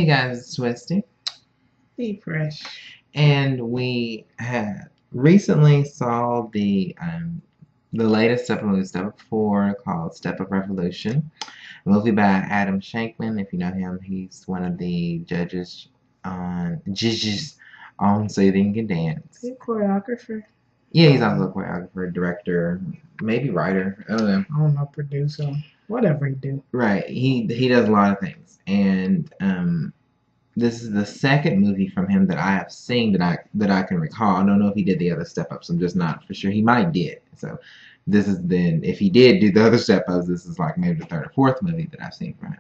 Hey guys, it's Twisty, Be fresh. and we had recently saw the latest Step movie, Step 4, called Step Up Revolution, a movie by Adam Shankman. If you know him, he's one of the judges on So You Think You Can Dance. He's a choreographer. Yeah, he's also a choreographer, director, maybe writer. I don't know. I don't know, producer, whatever he do. Right. He does a lot of things, and this is the second movie from him that I have seen that I can recall. I don't know if he did the other Step Ups. I'm just not for sure. He might did. So this is then if he did do the other Step Ups, this is like maybe the third or fourth movie that I've seen from him.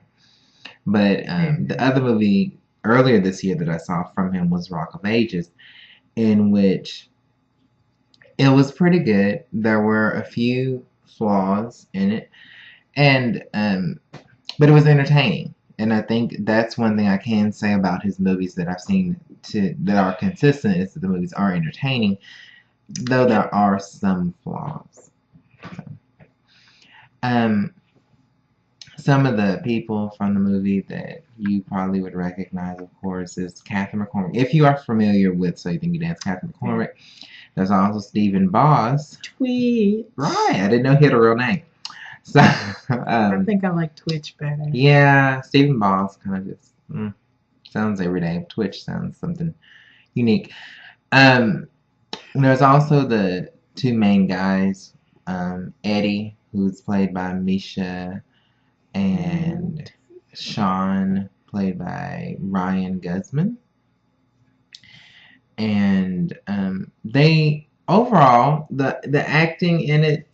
But the other movie earlier this year that I saw from him was Rock of Ages, in which it was pretty good. There were a few flaws in it, and but it was entertaining. And I think that's one thing I can say about his movies that I've seen that are consistent is that the movies are entertaining, though there are some flaws. So, um, some of the people from the movie that you probably would recognize, of course, is Catherine McCormick. If you are familiar with So You Think You Dance, Catherine McCormick. There's also Stephen Boss. Tweet. Right, I didn't know he had a real name. So I think I like Twitch better. Yeah, Stephen Boss kind of just sounds everyday. Twitch sounds something unique. There's also the two main guys, Eddie, who's played by Misha, and Sean, played by Ryan Guzman. And they overall the acting in it.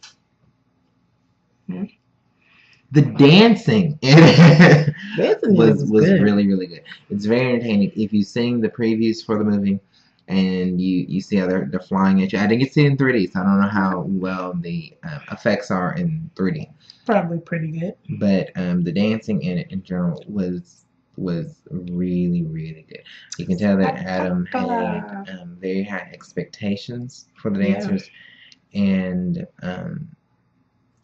The dancing in it was really, really good. It's very entertaining. If you seen the previews for the movie and you see how they're flying at you. I didn't get to see it in 3D, so I don't know how well the effects are in 3D. Probably pretty good. But the dancing in it in general was really, really good. You can tell that Adam had very high expectations for the dancers, and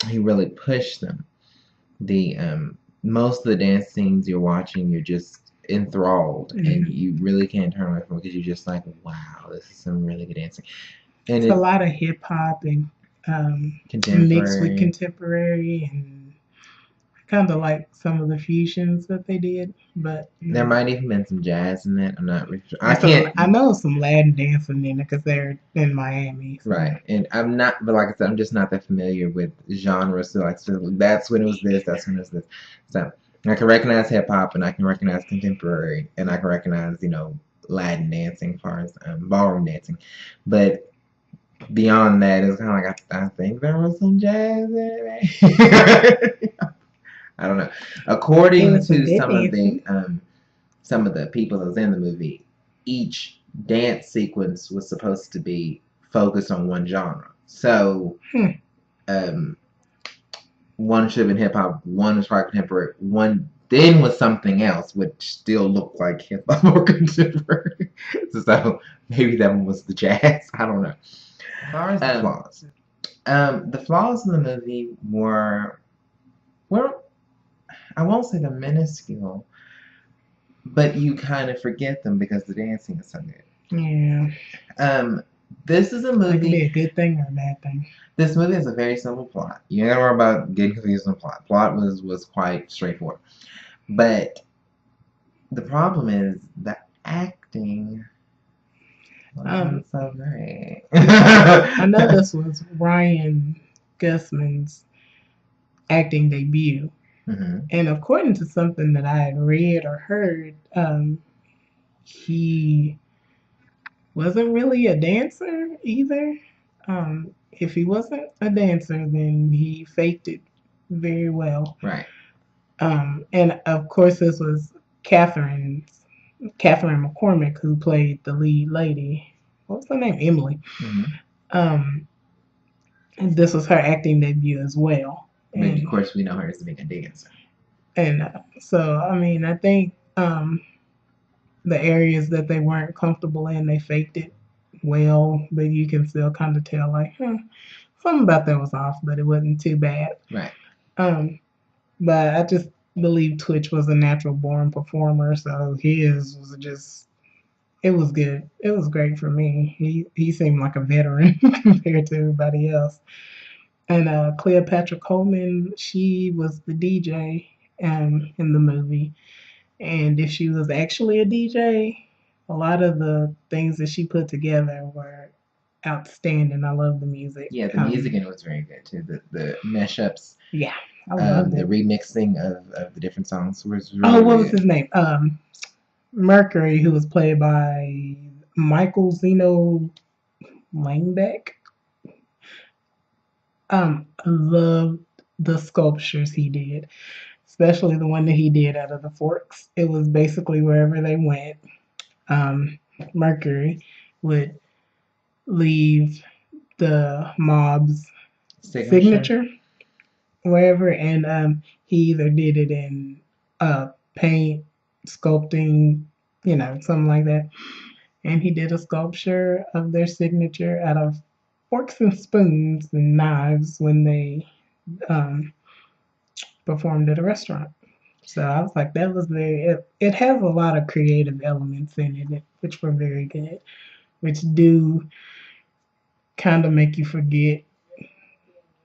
he really pushed them. The most of the dance scenes you're watching, you're just enthralled, and you really can't turn away from it because you're just like, wow, this is some really good dancing. And it's a lot of hip hop and mixed with contemporary, and kind of like some of the fusions that they did. But there might even been some jazz in it. I'm not really sure. I know some Latin dancing in it because they're in Miami. So. Right, and I'm not, but like I said, I'm just not that familiar with genres. So that's when it was this, that's when it was this. So I can recognize hip hop, and I can recognize contemporary, and I can recognize Latin dancing as far as ballroom dancing, but beyond that, it's kind of like I think there was some jazz in it. I don't know. According to some of the people that was in the movie, each dance sequence was supposed to be focused on one genre. So, one should have been hip hop, one was probably contemporary, one then was something else, which still looked like hip hop or contemporary. So maybe that one was the jazz. I don't know. As far as the flaws, the flaws in the movie were I won't say they're minuscule, but you kind of forget them because the dancing is so good. Yeah. This is a movie. It could be a good thing or a bad thing. This movie has a very simple plot. You don't gotta worry about getting confused on the plot. Plot was quite straightforward. But the problem is the acting wasn't so great. I know this was Ryan Guzman's acting debut. Mm-hmm. And according to something that I had read or heard, he wasn't really a dancer either. If he wasn't a dancer, then he faked it very well. Right. And of course, this was Catherine McCormick, who played the lead lady. What was her name? Emily. Mm-hmm. And this was her acting debut as well. And of course, we know her as being a dancer. And so, I mean, I think the areas that they weren't comfortable in, they faked it well, but you can still kind of tell, like, something about that was off, but it wasn't too bad. Right. But I just believe Twitch was a natural born performer, so his was just it was good. It was great for me. He seemed like a veteran compared to everybody else. And Cleopatra Coleman, she was the DJ in the movie. And if she was actually a DJ, a lot of the things that she put together were outstanding. I love the music. Yeah, the music in it was very good too. The mashups, Yeah, I loved the it. remixing of the different songs was Oh, really, what really was good. his name? Mercury, who was played by Michael Zeno Langbeck. I loved the sculptures he did, especially the one that he did out of the forks. It was basically wherever they went, um, Mercury would leave the mob's Signature. signature wherever, and he either did it in paint, sculpting, something like that. And he did a sculpture of their signature out of forks and spoons and knives when they um, performed at a restaurant. So I was like, that was it has a lot of creative elements in it, which were very good, which do kind of make you forget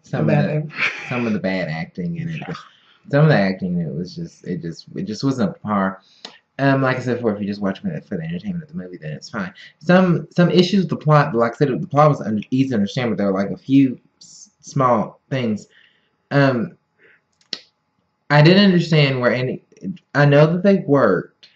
Some of about the it. some of the bad acting in it, but some of the acting in it was just wasn't up to par. Like I said before, if you just watch it for the entertainment of the movie, then it's fine. Some issues with the plot, like I said, the plot was easy to understand, but there were like a few small things. Um, I didn't understand where any. I know that they worked,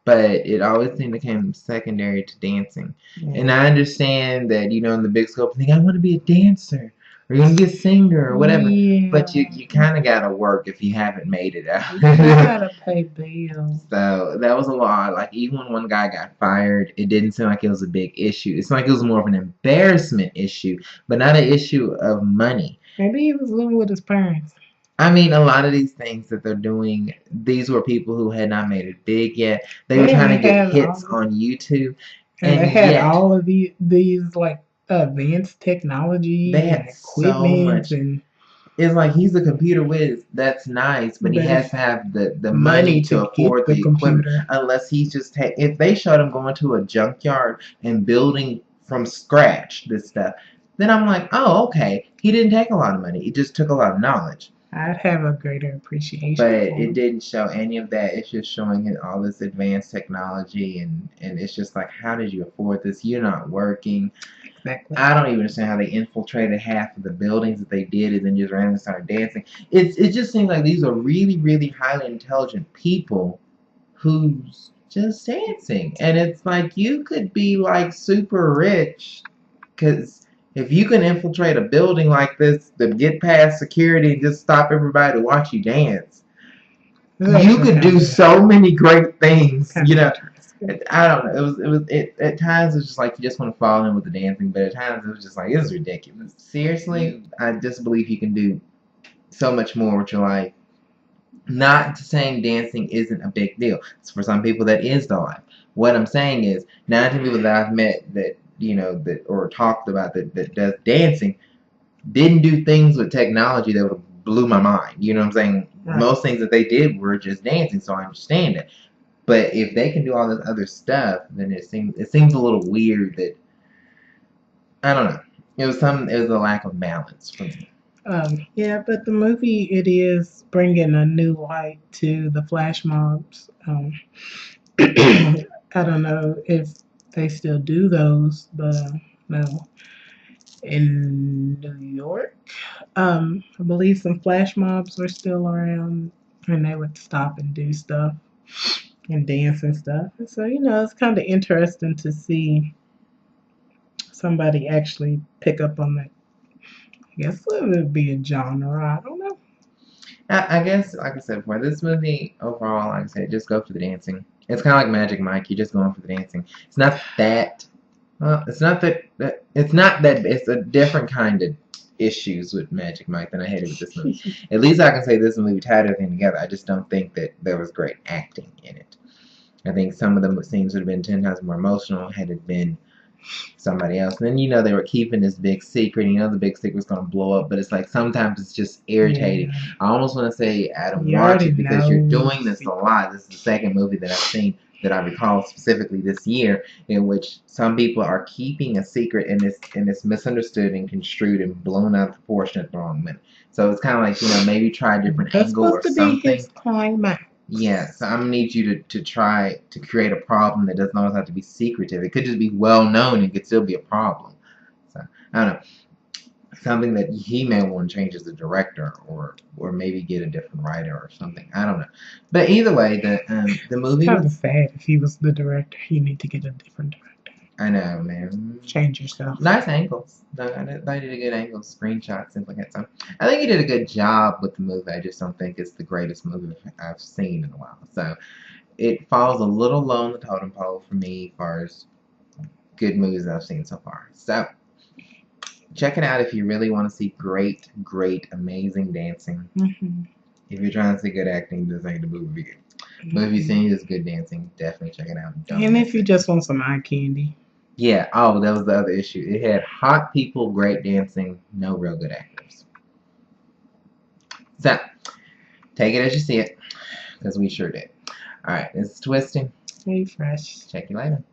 but it always seemed to come secondary to dancing. Yeah. And I understand that in the big scope, think I want to be a dancer or you want to be a singer or whatever. Yeah. But you kind of gotta work if you haven't made it out. You gotta pay bills. So that was a lot. Like even when one guy got fired, it didn't seem like it was a big issue. It's like it was more of an embarrassment issue, but not an issue of money. Maybe he was living with his parents. I mean, a lot of these things that they're doing, these were people who had not made it big yet. They were trying to get hits on YouTube. And they had all of these like advanced technology they had and equipment so much. and it's like he's a computer whiz. That's nice, but he has to have the money to afford the equipment. Unless he's just if they showed him going to a junkyard and building from scratch this stuff, then I'm like, oh, okay. He didn't take a lot of money. He just took a lot of knowledge. I'd have a greater appreciation. But it didn't show any of that. It's just showing him all this advanced technology, and it's just like, how did you afford this? You're not working. Exactly. I don't even understand how they infiltrated half of the buildings that they did and then just randomly started dancing. It just seems like these are really, really highly intelligent people who's just dancing. And it's like you could be like super rich because if you can infiltrate a building like this to get past security and just stop everybody to watch you dance, you could do so many great things. I don't know. At times it was just like you just want to fall in with the dancing, but at times it was just like, this is ridiculous. Seriously, I just believe you can do so much more with your life. Not saying dancing isn't a big deal. For some people that is the life. What I'm saying is 19 people that I've met that that or talked about that does dancing didn't do things with technology that would have blew my mind. You know what I'm saying? Right. Most things that they did were just dancing, so I understand it. But if they can do all this other stuff, then it seems a little weird that I don't know. It was a lack of balance for me. Yeah, but the movie it is bringing a new light to the flash mobs. I don't know if they still do those, but no. In New York, I believe some flash mobs were still around, and they would stop and do stuff and dance and stuff. And so it's kind of interesting to see somebody actually pick up on that. I guess it would be a genre. I don't know. I guess, like I said before, this movie overall, like I said, just go for the dancing. It's kind of like Magic Mike. You're just going for the dancing. It's not that. It's not that. It's a different kind of issues with Magic Mike than I had with this movie. At least I can say this movie tied everything together. I just don't think that there was great acting in it. I think some of the scenes would have been 10 times more emotional had it been somebody else. And then they were keeping this big secret. The big secret's gonna blow up, but it's like sometimes it's just irritating. Yeah. I almost want to say, Adam, You watch already it because you're know doing this a lot. This is the second movie that I've seen that I recall specifically this year, in which some people are keeping a secret and it's misunderstood and construed and blown out of proportion at the wrong minute. So it's kind of like, maybe try a different That's angle or supposed to be something. his climax. Yeah, so I'm gonna need you to try to create a problem that doesn't always have to be secretive. It could just be well known and could still be a problem. So I don't know. Something that he may want to change as a director, or maybe get a different writer or something. I don't know. But either way, the movie Kind of was. sad if he was the director. You need to get a different director. I know, man. Change yourself. Nice angles. No, I did a good angle, screenshots, things like that. So I think he did a good job with the movie. I just don't think it's the greatest movie I've seen in a while. So it falls a little low on the totem pole for me as far as good movies I've seen so far. So check it out if you really want to see great, amazing dancing. Mm-hmm. If you're trying to see good acting, this ain't the movie. But if you've seen just good dancing, definitely check it out. And if you just want some eye candy. Yeah, oh, that was the other issue. It had hot people, great dancing, no real good actors. So, take it as you see it, because we sure did. Alright, this is Twisty. Stay fresh. Check you later.